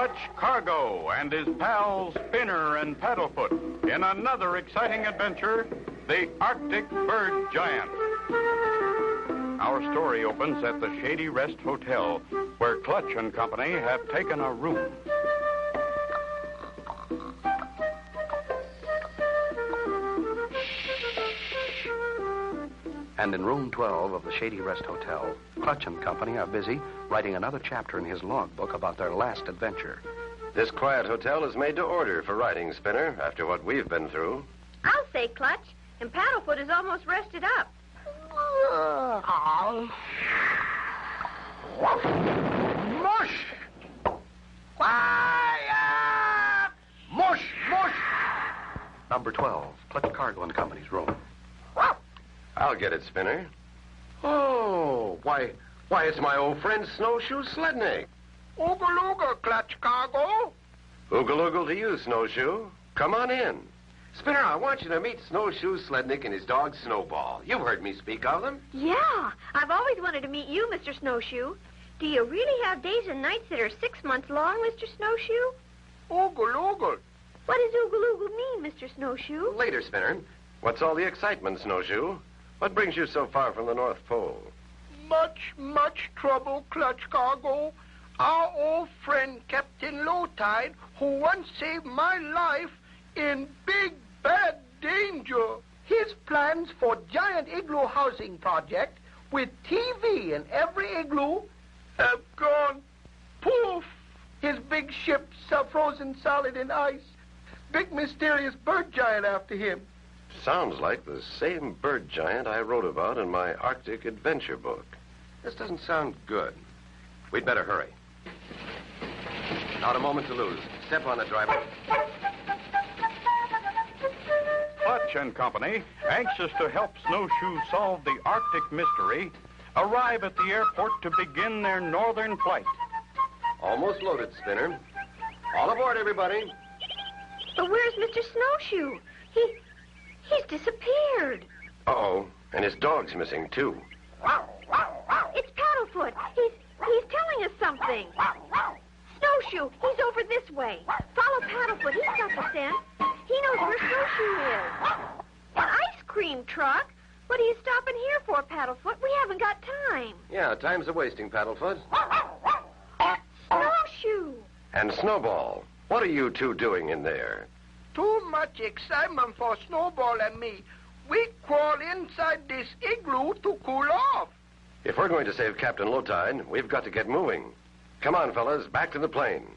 Clutch Cargo and his pals Spinner and Paddlefoot in another exciting adventure, the Arctic Bird Giant. Our story opens at the Shady Rest Hotel, where Clutch and company have taken a room. And in room 12 of the Shady Rest Hotel, Clutch and company are busy writing another chapter in his logbook about their last adventure. This quiet hotel is made to order for writing, Spinner, after what we've been through. I'll say, Clutch, and Paddlefoot is almost rested up. Mush! Quiet! Mush, mush! Number 12, Clutch Cargo and company's room. I'll get it, Spinner. Oh, why, it's my old friend Snowshoe Slednik. Ooga-looga, Clutch Cargo. Ooga-looga to you, Snowshoe. Come on in. Spinner, I want you to meet Snowshoe Slednik and his dog Snowball. You've heard me speak of them. Yeah, I've always wanted to meet you, Mr. Snowshoe. Do you really have days and nights that are 6 months long, Mr. Snowshoe? Ooga-looga. What does ooga-looga mean, Mr. Snowshoe? Later, Spinner. What's all the excitement, Snowshoe? What brings you so far from the North Pole? Much trouble, Clutch Cargo. Our old friend, Captain Lowtide, who once saved my life, in big, bad danger. His plans for giant igloo housing project with TV in every igloo have gone poof. His big ships are frozen solid in ice. Big mysterious bird giant after him. Sounds like the same bird giant I wrote about in my Arctic adventure book. This doesn't sound good. We'd better hurry. Not a moment to lose. Step on it, driver. Clutch and company, anxious to help Snowshoe solve the Arctic mystery, arrive at the airport to begin their northern flight. Almost loaded, Spinner. All aboard, everybody. But where's Mr. Snowshoe? He's disappeared. Uh-oh, and his dog's missing, too. It's Paddlefoot. He's telling us something. Snowshoe, he's over this way. Follow Paddlefoot. He's got the scent. He knows where Snowshoe is. An ice cream truck? What are you stopping here for, Paddlefoot? We haven't got time. Yeah, time's a-wasting, Paddlefoot. Snowshoe. And Snowball, what are you two doing in there? Too much excitement for Snowball and me. We crawl inside this igloo to cool off. If we're going to save Captain Lowtide, we've got to get moving. Come on, fellas, back to the plane.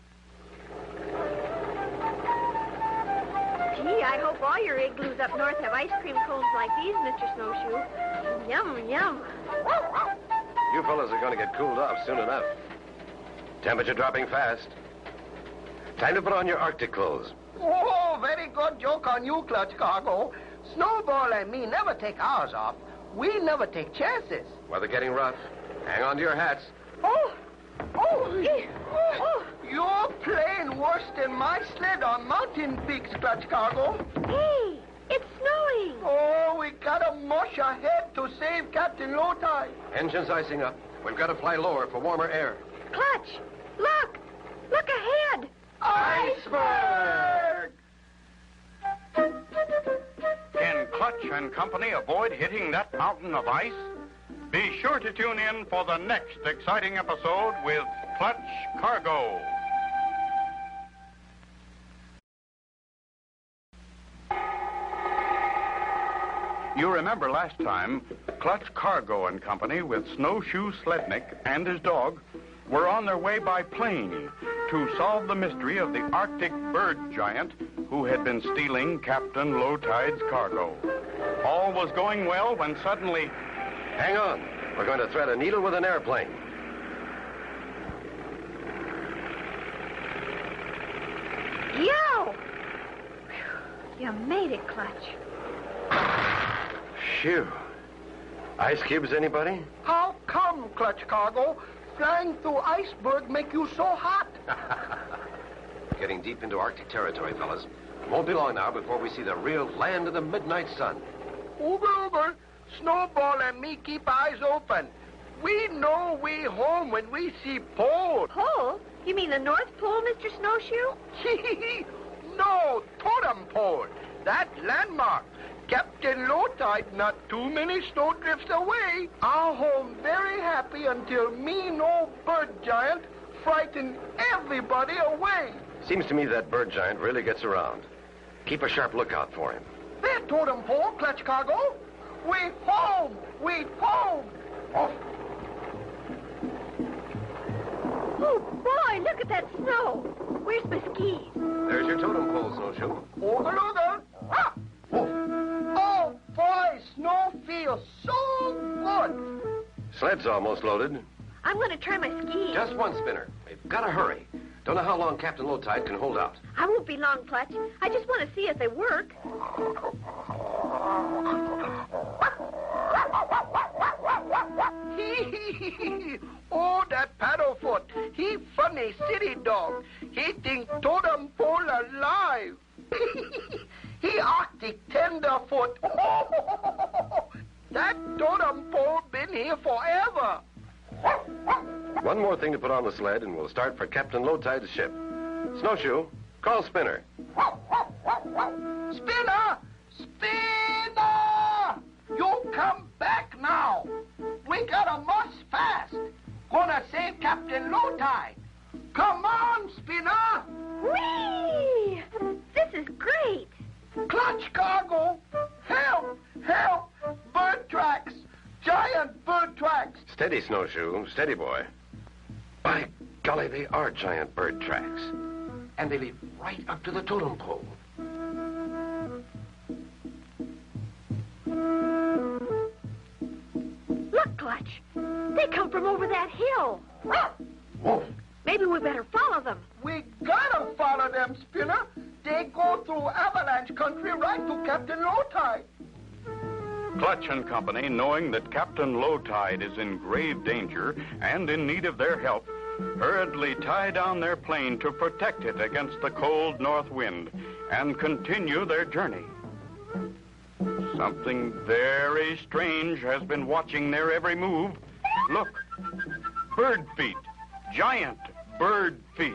Gee, I hope all your igloos up north have ice cream cones like these, Mr. Snowshoe. Yum, yum. You fellas are going to get cooled off soon enough. Temperature dropping fast. Time to put on your Arctic clothes. Oh, very good joke on you, Clutch Cargo. Snowball and me never take ours off. We never take chances. Weather getting rough. Hang on to your hats. Oh! You're playing worse than my sled on mountain peaks, Clutch Cargo. Hey, it's snowing. Oh, we gotta mush ahead to save Captain Lowtide. Engines icing up. We've got to fly lower for warmer air. Clutch, look. Look ahead. Iceberg! Can Clutch and company avoid hitting that mountain of ice? Be sure to tune in for the next exciting episode with Clutch Cargo. You remember last time, Clutch Cargo and company with Snowshoe Slednik and his dog were on their way by plane to solve the mystery of the Arctic bird giant who had been stealing Captain Lowtide's cargo. All was going well when suddenly... Hang on. We're going to thread a needle with an airplane. Yo! You made it, Clutch. Phew. Ice cubes, anybody? How come, Clutch Cargo? Flying through iceberg make you so hot? Getting deep into Arctic territory, fellas. Won't be long now before we see the real land of the midnight sun. Uber, Snowball and me keep eyes open. We know we home when we see pole. Pole? You mean the North Pole, Mr. Snowshoe? No, totem pole. That landmark. Captain Lowtide not too many snowdrifts away. Our home very happy until mean old bird giant frightened everybody away. Seems to me that bird giant really gets around. Keep a sharp lookout for him. There, totem pole, Clutch Cargo. We're home. We're home. Oh, boy, look at that snow. Where's my skis? There's your totem pole, Snowshoe. Ooga-looga. Ah! Oh, boy, snow feels so good. Sled's almost loaded. I'm going to try my skis. Just one spinner. We've got to hurry. Don't know how long Captain Lowtide can hold out. I won't be long, Clutch. I just want to see if they work. Oh, that Paddlefoot. He funny city dog. He think totem pole alive. He Arctic tenderfoot. That totem pole been here forever. One more thing to put on the sled, and we'll start for Captain Lowtide's ship. Snowshoe, call Spinner. Spinner! Spinner! You come back now. We gotta muss fast. Gonna save Captain Lowtide. Come on, Spinner! Whee! This is great. Clutch Cargo! Help! Help! Bird tracks! Giant bird tracks! Steady, Snowshoe. Steady, boy. By golly, they are giant bird tracks. And they lead right up to the totem pole. Look, Clutch. They come from over that hill. Whoa. Maybe we better follow them. We gotta follow them, Spinner. They go through avalanche country right to Captain Lowtide. Clutch and Company, knowing that Captain Lowtide is in grave danger and in need of their help, hurriedly tie down their plane to protect it against the cold north wind and continue their journey. Something very strange has been watching their every move. Look, bird feet, giant bird feet.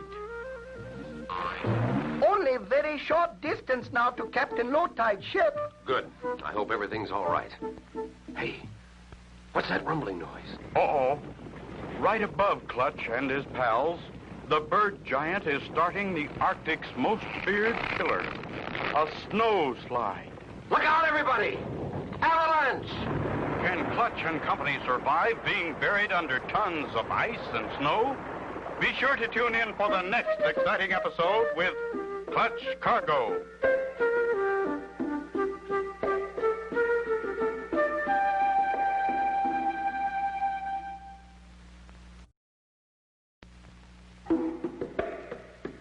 Only very short distance now to Captain Lowtide's ship. Good. I hope everything's all right. Hey, what's that rumbling noise? Uh-oh. Right above Clutch and his pals, the bird giant is starting the Arctic's most feared killer, a snow slide. Look out, everybody! Avalanche! Can Clutch and Company survive being buried under tons of ice and snow? Be sure to tune in for the next exciting episode with Clutch Cargo.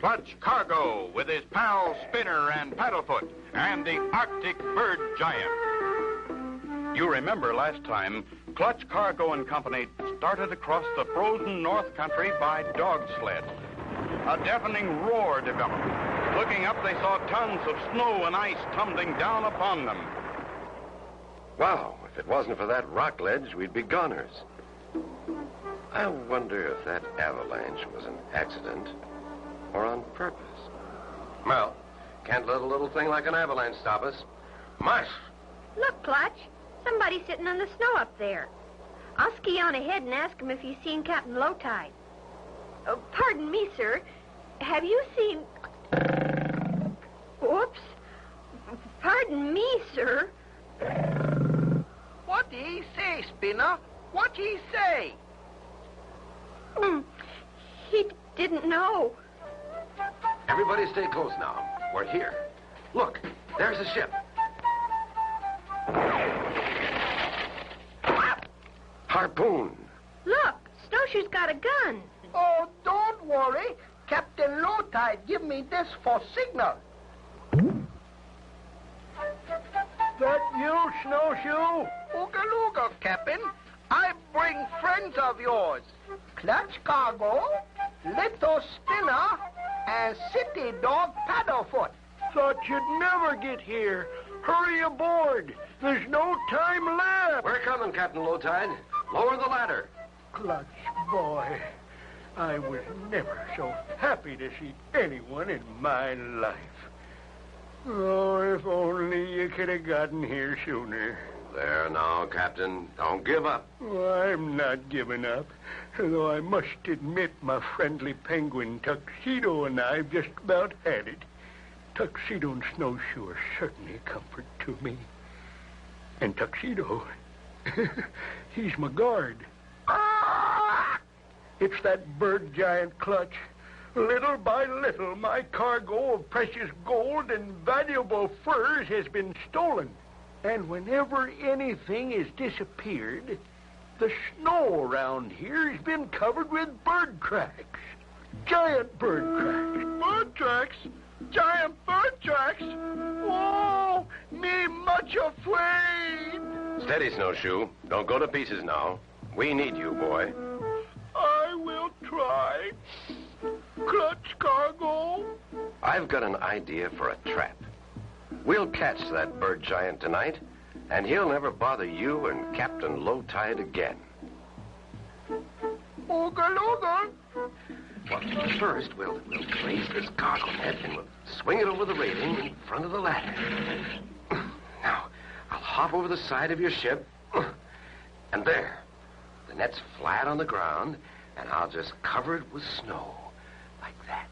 Clutch Cargo with his pals Spinner and Paddlefoot and the Arctic bird giant. You remember last time, Clutch Cargo and Company started across the frozen North Country by dog sled. A deafening roar developed. Looking up, they saw tons of snow and ice tumbling down upon them. Wow, if it wasn't for that rock ledge, we'd be goners. I wonder if that avalanche was an accident or on purpose. Well, can't let a little thing like an avalanche stop us. Mush! Look, Clutch. Somebody's sitting on the snow up there. I'll ski on ahead and ask him if he's seen Captain Lowtide. Oh, pardon me, sir. Have you seen... Whoops. Pardon me, sir. What did he say, Spinner? What did he say? He didn't know. Everybody stay close now. We're here. Look, there's the ship. Harpoon. Look, Snowshoe's got a gun. Oh, don't worry. Captain Lowtide give me this for signal. That you, Snowshoe? Ooga-looga, Captain. I bring friends of yours. Clutch Cargo, Little Spinner, and City Dog Paddlefoot. Thought you'd never get here. Hurry aboard. There's no time left. We're coming, Captain Lowtide. Lower the ladder. Clutch, boy. I was never so happy to see anyone in my life. Oh, if only you could have gotten here sooner. There now, Captain. Don't give up. Oh, I'm not giving up, though I must admit my friendly penguin Tuxedo and I've just about had it. Tuxedo and Snowshoe are certainly a comfort to me. And Tuxedo, he's my guard. It's that bird giant Clutch. Little by little, my cargo of precious gold and valuable furs has been stolen. And whenever anything has disappeared, the snow around here has been covered with bird tracks. Giant bird tracks. Bird tracks? Giant bird tracks? Oh, me much afraid. Steady, Snowshoe. Don't go to pieces now. We need you, boy. I will try. Clutch Cargo. I've got an idea for a trap. We'll catch that bird giant tonight, and he'll never bother you and Captain Low Tide again. Ooga looga. Well, first, we'll raise this cargo net and we'll swing it over the railing in front of the ladder. Now, I'll hop over the side of your ship, and there. The net's flat on the ground, and I'll just cover it with snow, like that.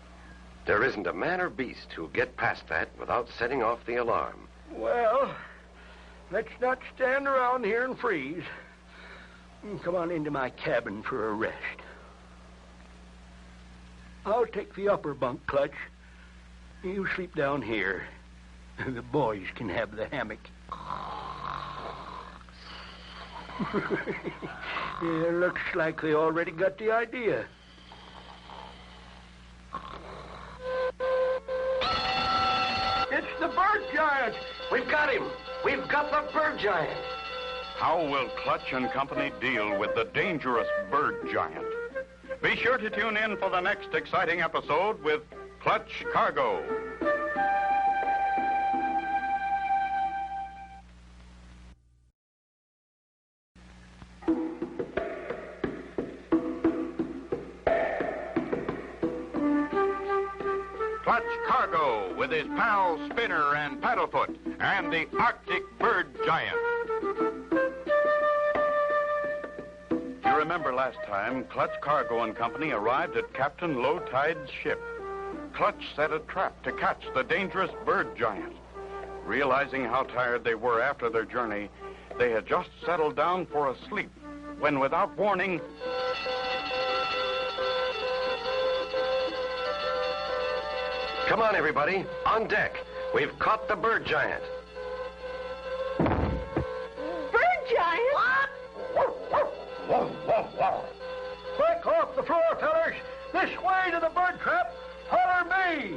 There isn't a man or beast who'll get past that without setting off the alarm. Well, let's not stand around here and freeze. Come on into my cabin for a rest. I'll take the upper bunk, Clutch. You sleep down here. The boys can have the hammock. Yeah, looks like they already got the idea. It's the bird giant! We've got him! We've got the bird giant! How will Clutch and Company deal with the dangerous bird giant? Be sure to tune in for the next exciting episode with Clutch Cargo. Clutch Cargo with his pals Spinner and Paddlefoot and the Arctic Bird Giant. You remember last time, Clutch Cargo and Company arrived at Captain Low Tide's ship. Clutch set a trap to catch the dangerous bird giant. Realizing how tired they were after their journey, they had just settled down for a sleep when, without warning, Come on, everybody. On deck. We've caught the bird giant. Bird giant? Quick, off the floor, fellers! This way to the bird trap! Holler me!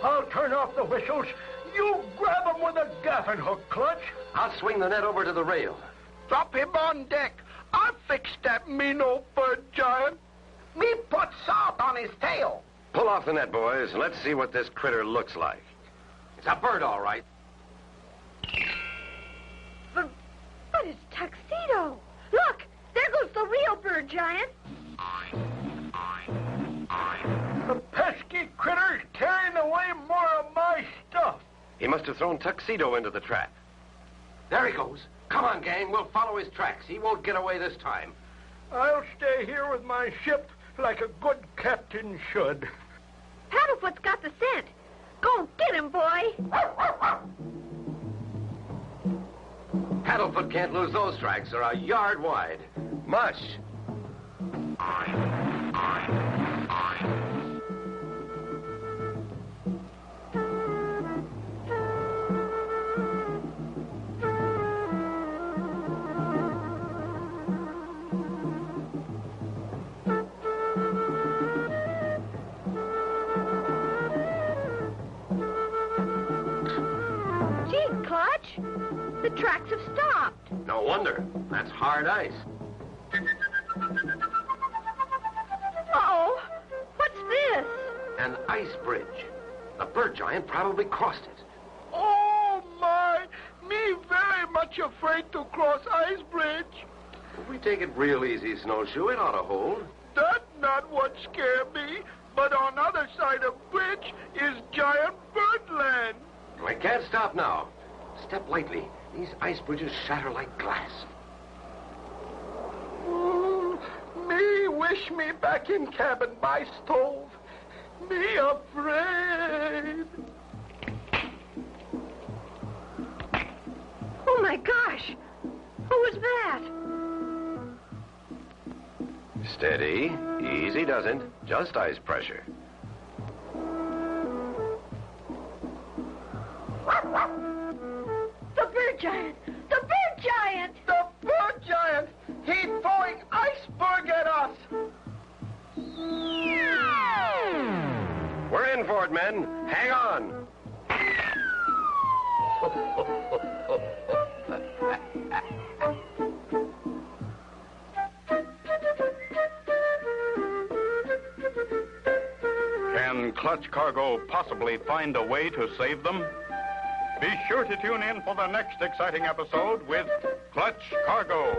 I'll turn off the whistles. You grab 'em with a gaffin hook, Clutch. I'll swing the net over to the rail. Drop him on deck. I'll fix that mean old bird giant. Me put salt on his tail. Pull off the net, boys, and let's see what this critter looks like. It's a bird, all right. But it's Tuxedo. Look, there goes the real bird giant. The pesky critter's carrying away more of my stuff. He must have thrown Tuxedo into the trap. There he goes. Come on, gang. We'll follow his tracks. He won't get away this time. I'll stay here with my ship like a good captain should. Paddlefoot's got the scent. Go get him, boy. Paddlefoot can't lose those tracks. They're a yard wide. Mush. Gee, Clutch, the tracks have stopped. No wonder. That's hard ice. Uh-oh, what's this? An ice bridge. The bird giant probably crossed it. Oh, my. Me very much afraid to cross ice bridge. If we take it real easy, Snowshoe, it ought to hold. That not what scare me, but on other side of bridge is giant birdland. We can't stop now. Step lightly. These ice bridges shatter like glass. Me wish me back in cabin by stove. Me afraid. Oh, my gosh. Who was that? Steady. Easy doesn't. Just ice pressure. The bird giant! The bird giant! The bird giant! He's throwing iceberg at us! We're in for it, men. Hang on. Can Clutch Cargo possibly find a way to save them? Be sure to tune in for the next exciting episode with Clutch Cargo.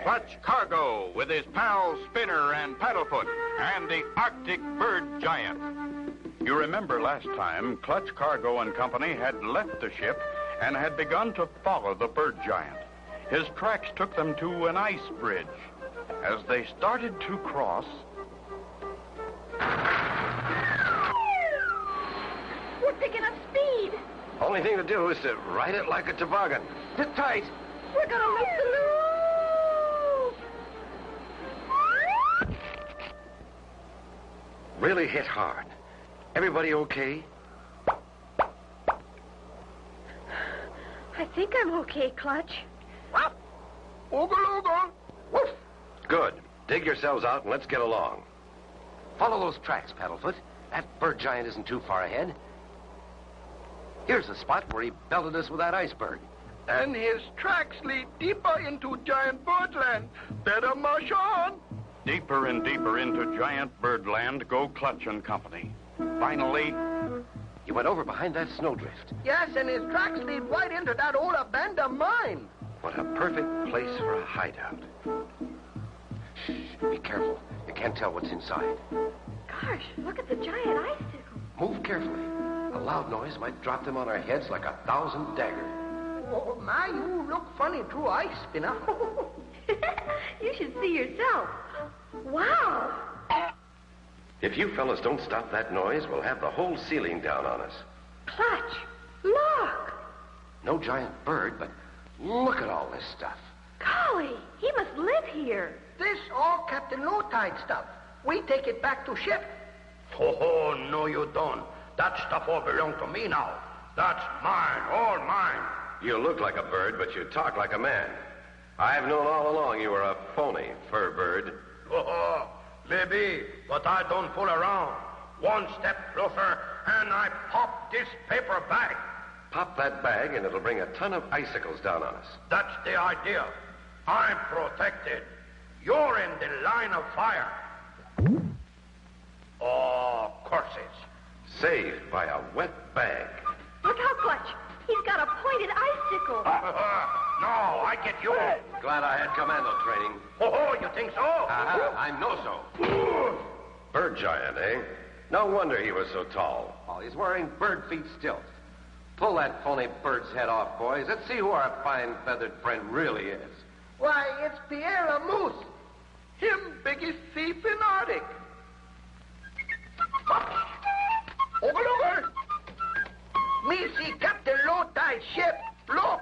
Clutch Cargo with his pals Spinner and Paddlefoot and the Arctic Bird Giant. You remember last time, Clutch Cargo and Company had left the ship and had begun to follow the bird giant. His tracks took them to an ice bridge. As they started to cross... We're picking up speed. Only thing to do is to ride it like a toboggan. Sit tight. We're gonna loop the loop. Really hit hard. Everybody okay? I think I'm okay, Clutch. Oogle, oogle. Woof. Good. Dig yourselves out and let's get along. Follow those tracks, Paddlefoot. That bird giant isn't too far ahead. Here's the spot where he belted us with that iceberg. And his tracks lead deeper into giant birdland. Better mush on. Deeper and deeper into giant birdland go Clutch and Company. Finally... He went over behind that snowdrift. Yes, and his tracks lead right into that old abandoned mine. What a perfect place for a hideout. Shh, be careful. You can't tell what's inside. Gosh, look at the giant icicle. Move carefully. A loud noise might drop them on our heads like 1,000 daggers. Oh, my, you look funny through ice, Spinner. You should see yourself. Wow. If you fellas don't stop that noise, we'll have the whole ceiling down on us. Clutch, look. No giant bird, but look at all this stuff. Golly, he must live here. This all Captain Low-Tide stuff. We take it back to ship. Oh, no, you don't. That stuff all belongs to me now. That's mine, all mine. You look like a bird, but you talk like a man. I've known all along you were a phony, fur bird. Oh, maybe, but I don't fool around. One step closer, and I pop this paper bag. Pop that bag, and it'll bring a ton of icicles down on us. That's the idea. I'm protected. You're in the line of fire. Oh, curses. Saved by a wet bag. Look how Clutch. He's got a pointed icicle. No, I get you. Glad I had commando training. Oh, you think so? I know so. Bird giant, eh? No wonder he was so tall. Oh, he's wearing bird feet stilts. Pull that phony bird's head off, boys. Let's see who our fine feathered friend really is. Why, it's Pierre Lamousse. Him biggest thief in Arctic. Over. Me see Captain Low-Tide ship. Look.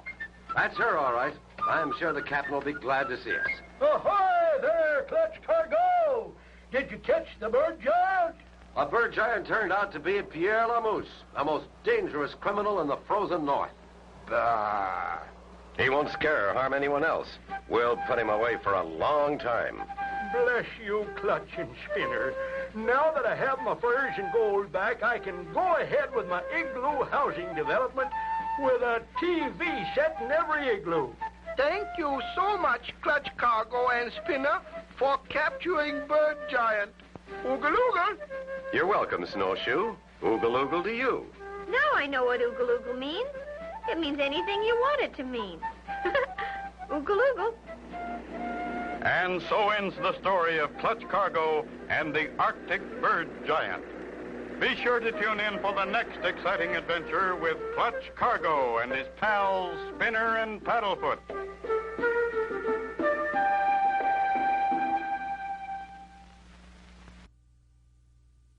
That's her, all right. I'm sure the captain will be glad to see us. Ahoy there, Clutch Cargo. Did you catch the bird giant? A bird giant turned out to be Pierre Lamousse, the most dangerous criminal in the frozen north. Bah. He won't scare or harm anyone else. We'll put him away for a long time. Bless you, Clutch and Spinner. Now that I have my furs and gold back, I can go ahead with my igloo housing development with a TV set in every igloo. Thank you so much, Clutch Cargo and Spinner, for capturing Bird Giant. Oogle oogle. You're welcome, Snowshoe. Oogle oogle to you. Now I know what oogle oogle means. It means anything you want it to mean. Oogle oogle. And so ends the story of Clutch Cargo and the Arctic Bird Giant. Be sure to tune in for the next exciting adventure with Clutch Cargo and his pals Spinner and Paddlefoot.